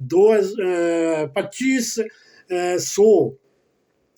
2500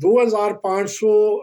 2500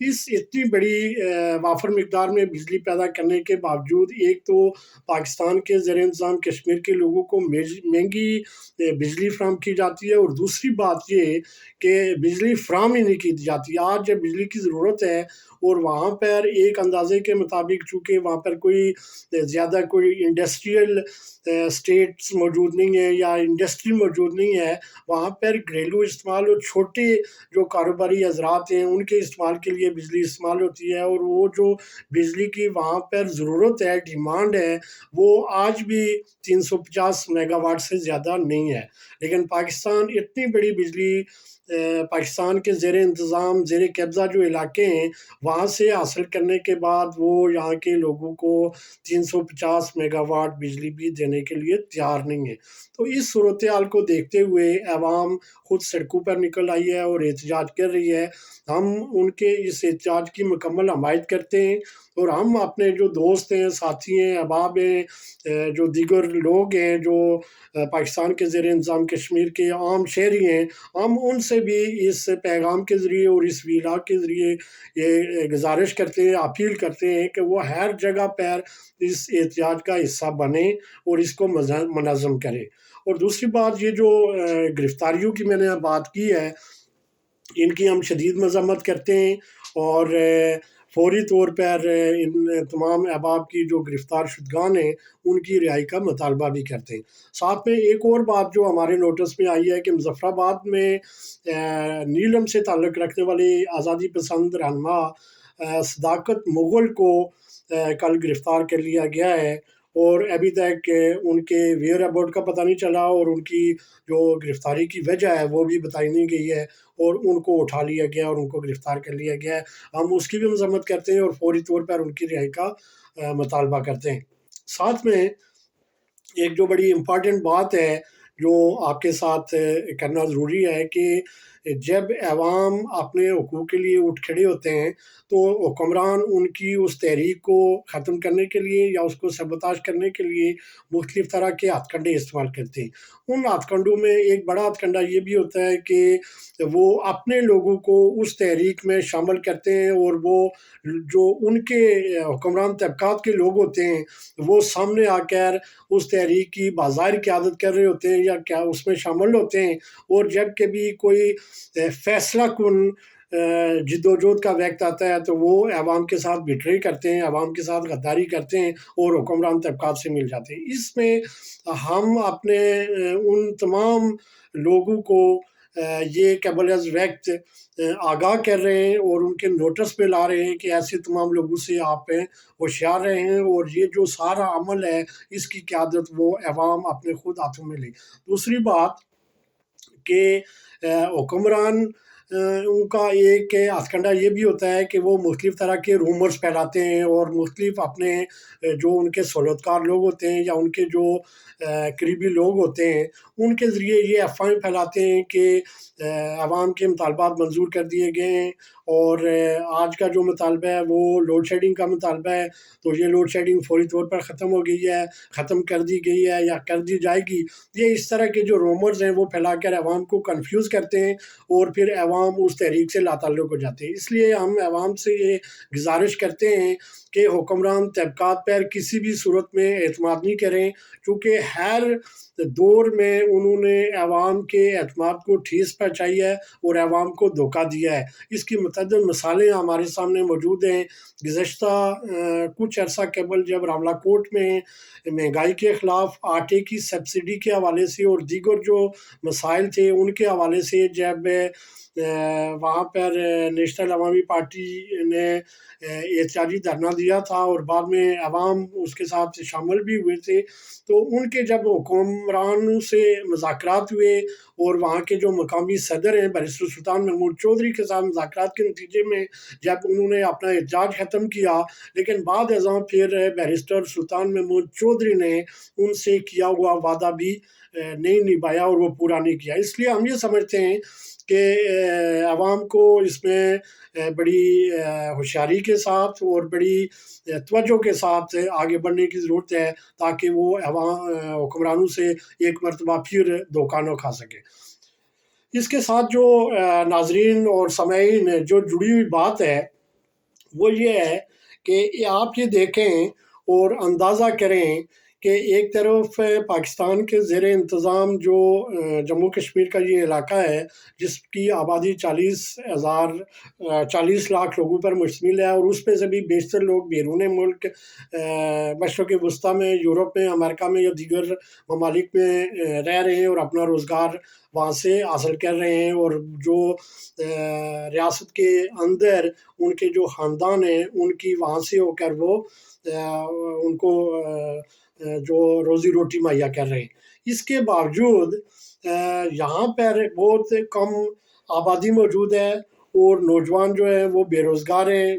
اس اتنی بڑی وافر مقدار میں بجلی پیدا کرنے کے باوجود ایک تو پاکستان کے زیر انتظام کشمیر کے لوگوں کو مہنگی بجلی فراہم کی جاتی ہے، اور دوسری بات یہ کہ بجلی فراہم ہی نہیں کی جاتی۔ آج جب بجلی کی ضرورت ہے اور وہاں پر ایک اندازے کے مطابق چونکہ وہاں پر کوئی زیادہ کوئی انڈسٹریل اسٹیٹس موجود نہیں ہے یا انڈسٹری موجود نہیں ہے، وہاں پر گھریلو استعمال اور چھوٹے جو کاروباری حضرات ہیں ان کے استعمال کے لیے بجلی استعمال ہوتی ہے، اور وہ جو بجلی کی وہاں پر ضرورت ہے، ڈیمانڈ ہے، وہ آج بھی 350 میگا واٹ سے زیادہ نہیں ہے۔ لیکن پاکستان اتنی بڑی بجلی پاکستان کے زیر انتظام زیر قبضہ جو علاقے ہیں وہاں سے حاصل کرنے کے بعد وہ یہاں کے لوگوں کو 350 میگا واٹ بجلی بھی دینے کے لیے تیار نہیں ہے۔ تو اس صورتحال کو دیکھتے ہوئے عوام خود سڑکوں پر نکل آئی ہے اور احتجاج کر رہی ہے۔ ہم ان کے اس احتجاج کی مکمل حمایت کرتے ہیں، اور ہم اپنے جو دوست ہیں، ساتھی ہیں، احباب ہیں، جو دیگر لوگ ہیں جو پاکستان کے زیر انتظام کشمیر کے عام شہری ہیں، ہم ان سے بھی اس پیغام کے ذریعے اور اس ویلاگ کے ذریعے یہ گزارش کرتے ہیں، اپیل کرتے ہیں کہ وہ ہر جگہ پر اس احتجاج کا حصہ بنیں اور اس کو منظم کریں۔ اور دوسری بات، یہ جو گرفتاریوں کی میں نے بات کی ہے، ان کی ہم شدید مذمت کرتے ہیں، اور فوری طور پر ان تمام احباب کی جو گرفتار شدگان ہیں ان کی رہائی کا مطالبہ بھی کرتے ہیں۔ ساتھ میں ایک اور بات جو ہمارے نوٹس میں آئی ہے کہ مظفر آباد میں نیلم سے تعلق رکھنے والے آزادی پسند رہنما صداقت مغل کو کل گرفتار کر لیا گیا ہے، اور ابھی تک ان کے ویئر اباؤٹ کا پتہ نہیں چلا، اور ان کی جو گرفتاری کی وجہ ہے وہ بھی بتائی نہیں گئی ہے، اور ان کو اٹھا لیا گیا اور ان کو گرفتار کر لیا گیا ہے۔ ہم اس کی بھی مذمت کرتے ہیں اور فوری طور پر ان کی رہائی کا مطالبہ کرتے ہیں۔ ساتھ میں ایک جو بڑی امپارٹنٹ بات ہے جو آپ کے ساتھ کرنا ضروری ہے کہ جب عوام اپنے حقوق کے لیے اٹھ کھڑے ہوتے ہیں تو حکمران ان کی اس تحریک کو ختم کرنے کے لیے یا اس کو سبوتاژ کرنے کے لیے مختلف طرح کے ہتھ کنڈے استعمال کرتے ہیں۔ ان ہتھ کنڈوں میں ایک بڑا ہتھ کنڈا یہ بھی ہوتا ہے کہ وہ اپنے لوگوں کو اس تحریک میں شامل کرتے ہیں، اور وہ جو ان کے حکمران طبقات کے لوگ ہوتے ہیں وہ سامنے آ کر اس تحریک کی بظاہر قیادت کر رہے ہوتے ہیں یا کیا اس میں شامل ہوتے ہیں، اور جب کبھی کوئی فیصلہ کن جد و جہد کا وقت آتا ہے تو وہ عوام کے ساتھ بٹرے کرتے ہیں، عوام کے ساتھ غداری کرتے ہیں اور حکمران طبقات سے مل جاتے ہیں۔ اس میں ہم اپنے ان تمام لوگوں کو یہ قبل از وقت آگاہ کر رہے ہیں اور ان کے نوٹس پہ لا رہے ہیں کہ ایسے تمام لوگوں سے آپ ہوشیار رہے ہیں، اور یہ جو سارا عمل ہے اس کی قیادت وہ عوام اپنے خود ہاتھوں میں لے۔ دوسری بات کہ حکمران ان کا ایک ہتھ کنڈا یہ بھی ہوتا ہے کہ وہ مختلف طرح کے رومرز پھیلاتے ہیں، اور مختلف اپنے جو ان کے سہولتکار لوگ ہوتے ہیں یا ان کے جو قریبی لوگ ہوتے ہیں ان کے ذریعے یہ افواہیں پھیلاتے ہیں کہ عوام کے مطالبات منظور کر دیے گئے ہیں، اور آج کا جو مطالبہ ہے وہ لوڈ شیڈنگ کا مطالبہ ہے، تو یہ لوڈ شیڈنگ فوری طور پر ختم ہو گئی ہے، ختم کر دی گئی ہے یا کر دی جائے گی۔ یہ اس طرح کے جو رومرز ہیں وہ پھیلا کر عوام کو کنفیوز کرتے ہیں، اور پھر عوام اس تحریک سے لاتعلق ہو جاتے ہیں۔ اس لیے ہم عوام سے یہ گزارش کرتے ہیں کہ حکمران طبقات پر کسی بھی صورت میں اعتماد نہیں کریں، چونکہ ہر دور میں انہوں نے عوام کے اعتماد کو ٹھیس پہنچائی ہے اور عوام کو دھوکہ دیا ہے۔ اس کی متعدد مثالیں ہمارے سامنے موجود ہیں۔ گزشتہ کچھ عرصہ قبل جب راولہ کوٹ میں مہنگائی کے خلاف آٹے کی سبسڈی کے حوالے سے اور دیگر جو مسائل تھے ان کے حوالے سے جب وہاں پر نیشنل عوامی پارٹی نے احتجاجی دھرنا دیا تھا اور بعد میں عوام اس کے ساتھ شامل بھی ہوئے تھے، تو ان کے جب حکمرانوں سے مذاکرات ہوئے اور وہاں کے جو مقامی صدر ہیں بیرسٹر سلطان محمود چودھری کے ساتھ مذاکرات کے نتیجے میں جب انہوں نے اپنا احتجاج ختم کیا، لیکن بعد ازاں پھر بیرسٹر سلطان محمود چودھری نے ان سے کیا ہوا وعدہ بھی نہیں نبھایا اور وہ پورا نہیں کیا۔ اس لیے ہم یہ سمجھتے ہیں کہ عوام کو اس میں بڑی ہوشیاری کے ساتھ اور بڑی توجہ کے ساتھ آگے بڑھنے کی ضرورت ہے تاکہ وہ حکمرانوں سے ایک مرتبہ پھر دھوکہ نہ کھا سکے۔ اس کے ساتھ جو ناظرین اور سامعین جو جڑی ہوئی بات ہے وہ یہ ہے کہ آپ یہ دیکھیں اور اندازہ کریں کہ ایک طرف پاکستان کے زیر انتظام جو جموں کشمیر کا یہ علاقہ ہے، جس کی آبادی 40 لاکھ لوگوں پر مشتمل ہے، اور اس میں سے بھی بیشتر لوگ بیرون ملک، مشرق وسطیٰ میں، یورپ میں، امریکہ میں یا دیگر ممالک میں رہ رہے ہیں اور اپنا روزگار وہاں سے حاصل کر رہے ہیں، اور جو ریاست کے اندر ان کے جو خاندان ہیں ان کی وہاں سے ہو کر وہ ان کو جو روزی روٹی مہیا کر رہے ہیں۔ اس کے باوجود یہاں پر بہت کم آبادی موجود ہے، اور نوجوان جو ہے وہ بے روزگار ہیں،